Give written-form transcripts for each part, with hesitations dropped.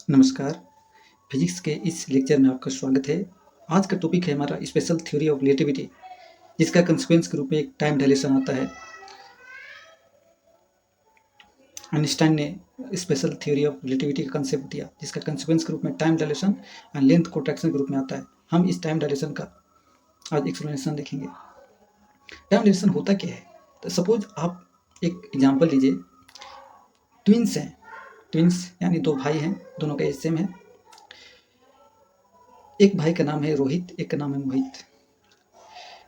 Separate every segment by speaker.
Speaker 1: नमस्कार। फिजिक्स के इस लेक्चर में आपका स्वागत है। आज का टॉपिक है हमारा स्पेशल थ्योरी ऑफ रिलेटिविटी, जिसका कंसेक्वेंस के रूप में एक टाइम डायलेशन आता है। आइंस्टाइन ने स्पेशल थ्योरी ऑफ रिलेटिविटी का कंसेप्ट दिया, जिसका कंसेक्वेंस के रूप में time dilation and length contraction के रूप में आता है। हम इस टाइम डायलेशन का आज एक्सप्लेनेशन देखेंगे। टाइम डायलेशन होता क्या है? तो सपोज आप एक एग्जाम्पल लीजिए। ट्विंस हैं, ट्विंस यानी दो भाई हैं, दोनों का एज सेम है। एक भाई का नाम है रोहित, एक का नाम है मोहित।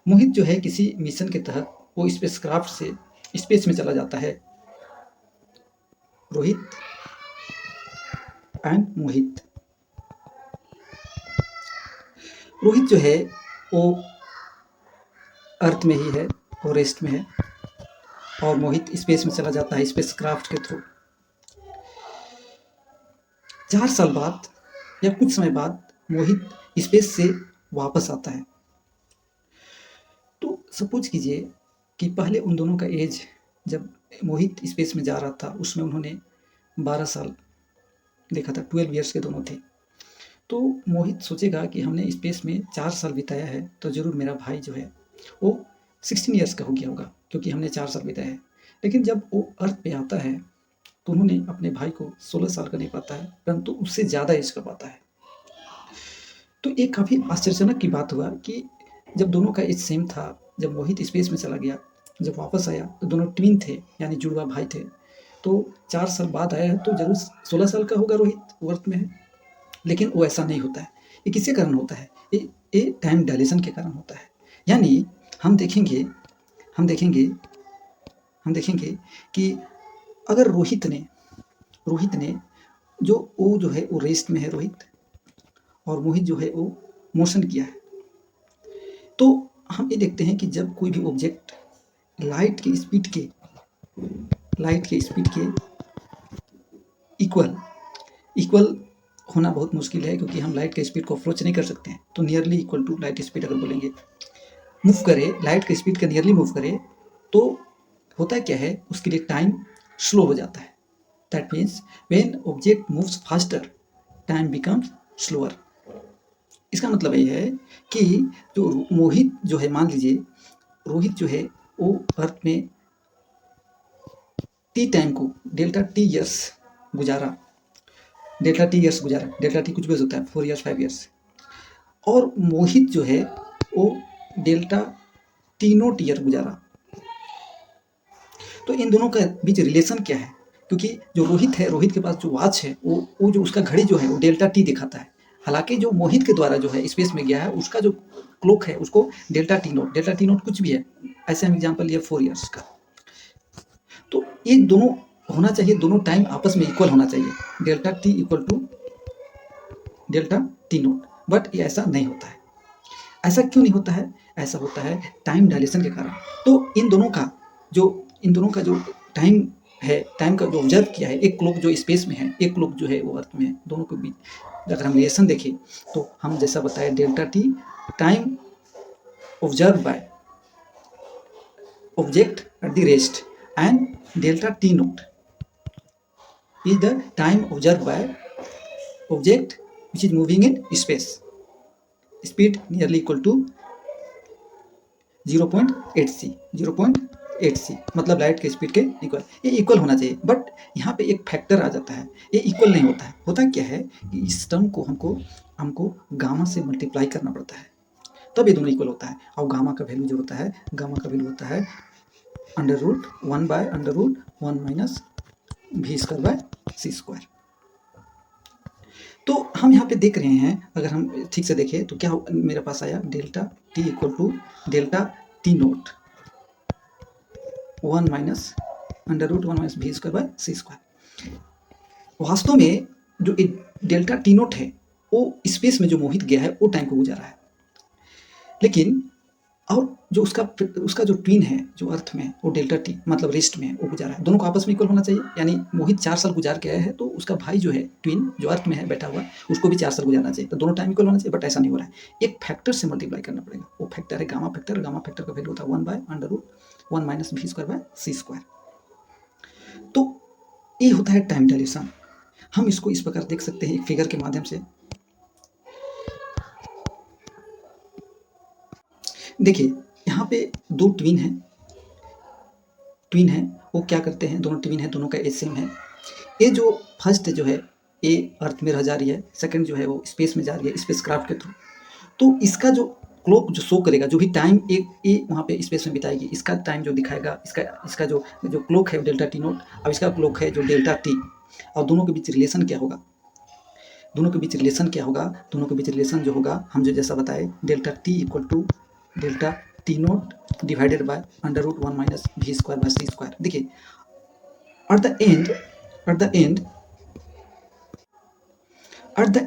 Speaker 1: मोहित जो है किसी मिशन के तहत वो स्पेसक्राफ्ट से स्पेस में चला जाता है। रोहित एंड मोहित। रोहित जो है वो अर्थ में ही है, वो रेस्ट में है, और मोहित स्पेस में चला जाता है स्पेसक्राफ्ट के थ्रू। 4 साल बाद या कुछ समय बाद मोहित स्पेस से वापस आता है। तो सपोज कीजिए कि पहले उन दोनों का एज, जब मोहित स्पेस में जा रहा था उसमें उन्होंने 12 साल देखा था, 12 ईयर्स के दोनों थे। तो मोहित सोचेगा कि हमने स्पेस में 4 साल बिताया है, तो ज़रूर मेरा भाई जो है वो 16 ईयर्स का हो गया होगा, क्योंकि हमने 4 साल बिताया है। लेकिन जब वो अर्थ पे आता है तो उन्होंने अपने भाई को 16 साल का नहीं पाता है, परंतु उससे ज़्यादा एज का पाता है। तो एक काफ़ी आश्चर्यजनक की बात हुआ कि जब दोनों का एज सेम था, जब मोहित स्पेस में चला गया, जब वापस आया तो दोनों ट्विन थे, यानी जुड़वा भाई थे। तो 4 साल बाद आया है तो ज़रूर 16 साल का होगा रोहित, वो अर्थ में है। लेकिन वो ऐसा नहीं होता है। ये किसके कारण होता है? ये टाइम डायलेशन के कारण होता है। यानी हम देखेंगे हम देखेंगे हम देखेंगे कि अगर रोहित ने जो है वो रेस्ट में है रोहित, और मोहित जो है वो मोशन किया है। तो हम ये देखते हैं कि जब कोई भी ऑब्जेक्ट लाइट की स्पीड के इक्वल होना बहुत मुश्किल है, क्योंकि हम लाइट के स्पीड को अप्रोच नहीं कर सकते हैं। तो nearly equal to light speed अगर बोलेंगे, मूव करे, लाइट के स्पीड के नियरली मूव करे, तो होता क्या है, उसके लिए टाइम स्लो हो जाता है। That means when object moves faster, time becomes slower. इसका मतलब ये है कि जो मोहित जो है, मान लीजिए रोहित जो है वो अर्थ में टी टाइम को डेल्टा टी ईयर्स गुजारा, डेल्टा टी कुछ भी हो सकता है, 4 ईयर्स 5 ईयर्स। और मोहित जो है वो डेल्टा टी नोट ईयर गुजारा। तो इन दोनों का बीच रिलेशन क्या है? क्योंकि जो रोहित है, रोहित के पास जो वॉच है, वो जो उसका घड़ी जो है वो डेल्टा टी दिखाता है। हालांकि जो मोहित के द्वारा जो है स्पेस में गया है, उसका जो क्लॉक है उसको डेल्टा टी नोट कुछ भी है। ऐसे हम एग्जाम्पल लिया 4 ईयर्स का। तो ये दोनों होना चाहिए, दोनों टाइम आपस में इक्वल होना चाहिए, delta T equal to delta T naught. But ये ऐसा नहीं होता है। ऐसा क्यों नहीं होता है? ऐसा होता है टाइम डायलेशन के कारण। तो इन दोनों का जो टाइम है, टाइम का जो ऑब्जर्व किया है, एक क्लॉक जो स्पेस में है, एक क्लॉक जो है वो अर्थ में है, दोनों के बीच अगर हम रिलेशन देखें तो हम जैसा बताए, delta T time observe by object at the rest, and delta T note is the time observed by object which is moving in space. Speed nearly equal to 0.8 c, मतलब लाइट के speed के equal. ये equal होना चाहिए, but यहाँ पे एक factor आ जाता है, ये इक्वल नहीं होता है। होता क्या है कि इस टर्म को हमको गामा से मल्टीप्लाई करना पड़ता है, तब ये दोनों इक्वल होता है। और गामा का वैल्यू जो होता है, √1/√1 minus v square by C square. तो हम यहाँ पे देख रहे हैं, अगर हम ठीक से देखें तो क्या मेरे पास आया, delta T equal to delta T naught 1 minus √1 minus v square by C square. वास्तव में जो डेल्टा टी नोट है वो स्पेस में जो मोहित गया है वो टाइम को गुजारा है, लेकिन और जो उसका जो ट्विन है जो अर्थ में, वो डेल्टा टी मतलब रेस्ट में वो गुजारा है। दोनों को आपस में इक्वल होना चाहिए। यानी मोहित 4 साल गुजार के आया है, तो उसका भाई जो है ट्विन जो अर्थ में है बैठा हुआ, उसको भी 4 साल गुजारना चाहिए, तो दोनों टाइम इक्वल होना चाहिए। बट ऐसा नहीं हो रहा है, एक फैक्टर से मल्टीप्लाई करना पड़ेगा। वो फैक्टर है गामा फैक्टर। गामा फैक्टर का वैल्यू होता है 1/√1 minus v square by C square. तो ये होता है टाइम डायलेशन। हम इसको इस प्रकार देख सकते हैं एक फिगर के माध्यम से। देखिए यहाँ पे दो ट्विन हैं, वो क्या करते हैं, दोनों ट्विन हैं, दोनों का एज सेम है। ये जो फर्स्ट जो है ये अर्थ में रह जा रही है, सेकंड जो है वो स्पेस में जा रही है स्पेसक्राफ्ट के थ्रू। तो इसका जो क्लॉक जो शो करेगा, जो भी टाइम एक ये वहाँ पे स्पेस में बिताएगी, इसका टाइम जो दिखाएगा, इसका जो क्लॉक है डेल्टा टी नॉट, अब इसका क्लॉक है जो डेल्टा टी। और दोनों के बीच रिलेशन क्या होगा, दोनों के बीच रिलेशन जो होगा, हम जो जैसा बताए, delta T equal to delta T naught divided by under root 1 minus V square by C square. देखिए at the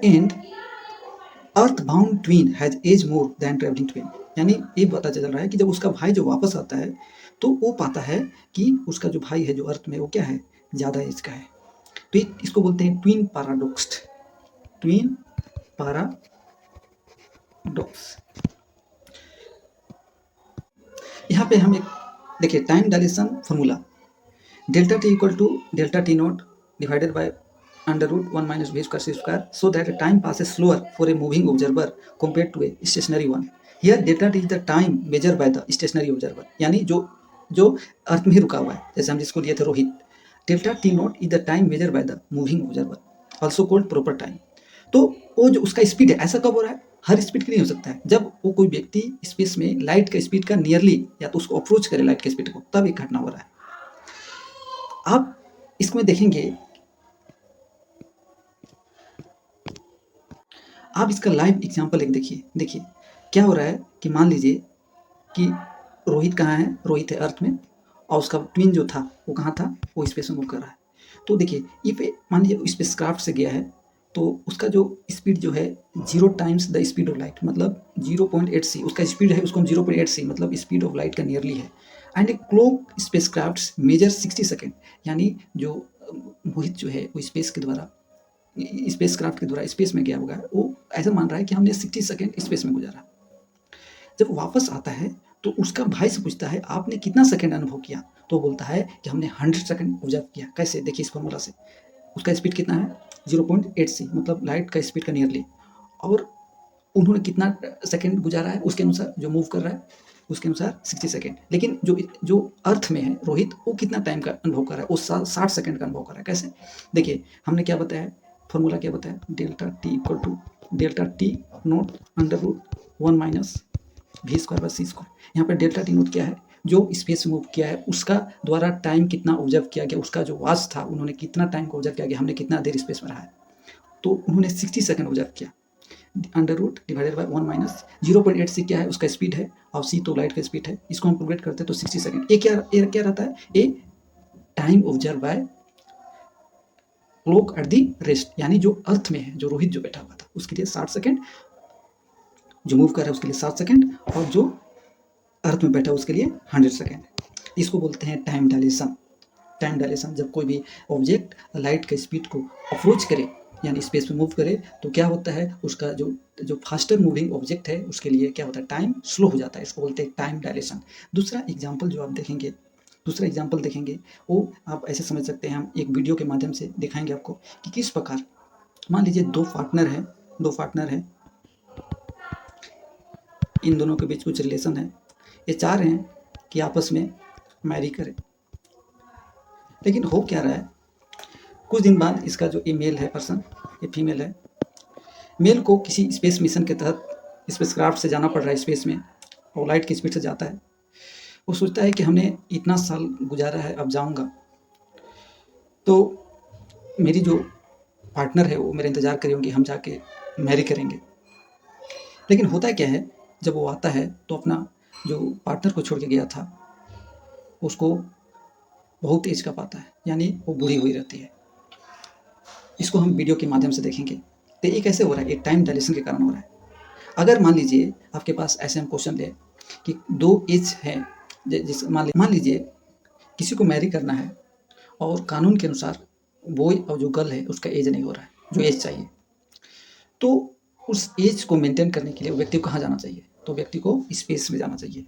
Speaker 1: end earthbound twin has age more than traveling twin। यानी ये पता चल रहा है कि जब उसका भाई जो वापस आता है तो वो पाता है कि उसका जो भाई है जो अर्थ में, वो क्या है, ज़्यादा एज का है। तो इसको बोलते हैं ट्विन पैराडॉक्स। यहाँ पे हम एक देखिए time dilation formula, delta T equal to delta T naught divided by under root 1 minus v square c square, so that time passes slower for a moving observer compared to a stationary one। Here delta t is the time measured by the stationary observer, यानी जो अर्थ में ही रुका हुआ है, जैसे हम जिसको लिए थे Rohit. Delta T not is the time measure by the moving observer, also called proper time. तो वो जो उसका स्पीड है, ऐसा कब हो रहा है, हर स्पीड के लिए हो सकता है। जब वो कोई व्यक्ति स्पेस में लाइट के स्पीड का नियरली या तो उसको अप्रोच करे लाइट के स्पीड को, तब एक घटना हो रहा है। आप इसमें देखेंगे, आप इसका लाइव एग्जाम्पल एक देखिए क्या हो रहा है कि मान लीजिए कि रोहित कहाँ है, रोहित है अर्थ में, और उसका ट्विन जो था वो कहाँ था, वो स्पेस में मूव कर रहा है। तो देखिए इफ मान लीजिए स्पेसक्राफ्ट से गया है तो उसका जो स्पीड जो है 0 times the speed of light, मतलब 0.8 सी उसका स्पीड है, उसको हम 0.8 सी मतलब स्पीड ऑफ लाइट का नियरली है। And a clock spacecraft measure 60 second, यानी जो मोहित जो है वो स्पेसक्राफ्ट के द्वारा स्पेस में गया होगा, वो ऐसा मान रहा है कि हमने 60 सेकेंड स्पेस में गुजारा। जब वो वापस आता है तो उसका भाई से पूछता है आपने कितना सेकेंड अनुभव किया, तो बोलता है कि हमने 100 सेकेंड ऑब्जर्व किया। कैसे, देखिए इस फॉर्मूला से, उसका स्पीड कितना है 0.8 सी मतलब लाइट का स्पीड का नियरली, और उन्होंने कितना सेकेंड गुजारा है उसके अनुसार, जो मूव कर रहा है उसके अनुसार 60 सेकेंड। लेकिन जो अर्थ में है रोहित, वो कितना टाइम का अनुभव कर रहा है, वो 60 सेकेंड का अनुभव कर रहा है। कैसे, देखिए हमने क्या बताया, फॉर्मूला क्या बताया, delta T equal to delta T naught under root 1 minus V square by C square. यहाँ पर डेल्टा टी नोट क्या है, जो स्पेस मूव किया है उसका द्वारा टाइम कितना ऑब्जर्व किया गया, उसका जो वाच था, उन्होंने कितना टाइम को ऑब्जर्व किया गया, हमने कितना देर स्पेस में रहा है, तो उन्होंने 60 सेकेंड ऑब्जर्व किया। Under root divided by 1 minus 0.8 C क्या है, उसका स्पीड है, और सी तो लाइट का स्पीड है, इसको हम कैलकुलेट करते हैं तो 60 सेकेंड। ये क्या रहता है, ये time observe by clock at the rest, यानी जो अर्थ में है, जो रोहित जो बैठा हुआ था उसके लिए 60 सेकेंड, जो मूव कर रहा है उसके लिए 7 सेकेंड, और जो अर्थ में बैठा उसके लिए 100 सेकेंड। इसको बोलते हैं टाइम डायलेशन। जब कोई भी ऑब्जेक्ट लाइट के स्पीड को अप्रोच करे यानी स्पेस में मूव करे तो क्या होता है, उसका जो फास्टर मूविंग ऑब्जेक्ट है उसके लिए क्या होता है, टाइम स्लो हो जाता है। इसको बोलते हैं टाइम डायलेशन। दूसरा एग्जाम्पल देखेंगे वो आप ऐसे समझ सकते हैं, हम एक वीडियो के माध्यम से दिखाएंगे आपको कि किस प्रकार, मान लीजिए दो पार्टनर हैं, इन दोनों के बीच कुछ रिलेशन है, ये चाह रहे हैं कि आपस में मैरी करें, लेकिन हो क्या रहा है, कुछ दिन बाद इसका जो ये मेल है पर्सन, ये फीमेल है, मेल को किसी स्पेस मिशन के तहत स्पेसक्राफ्ट से जाना पड़ रहा है स्पेस में, और लाइट की स्पीड से जाता है। वो सोचता है कि हमने इतना साल गुजारा है, अब जाऊंगा तो मेरी जो पार्टनर है वो मेरा इंतज़ार करेंगे, हम जाके मैरी करेंगे। लेकिन होता क्या है, जब वो आता है तो अपना जो पार्टनर को छोड़ के गया था उसको बहुत एज का पाता है, यानी वो बूढ़ी हुई रहती है। इसको हम वीडियो के माध्यम से देखेंगे। तो ये कैसे हो रहा है, एक टाइम डायलेशन के कारण हो रहा है। अगर मान लीजिए आपके पास ऐसे हम क्वेश्चन ले कि दो एज हैं, जिस मान लीजिए किसी को मैरी करना है और कानून के अनुसार बॉय और जो गर्ल है उसका एज नहीं हो रहा है जो एज चाहिए, तो उस एज को मेंटेन करने के लिए व्यक्ति को कहाँ जाना चाहिए, तो व्यक्ति को स्पेस में जाना चाहिए।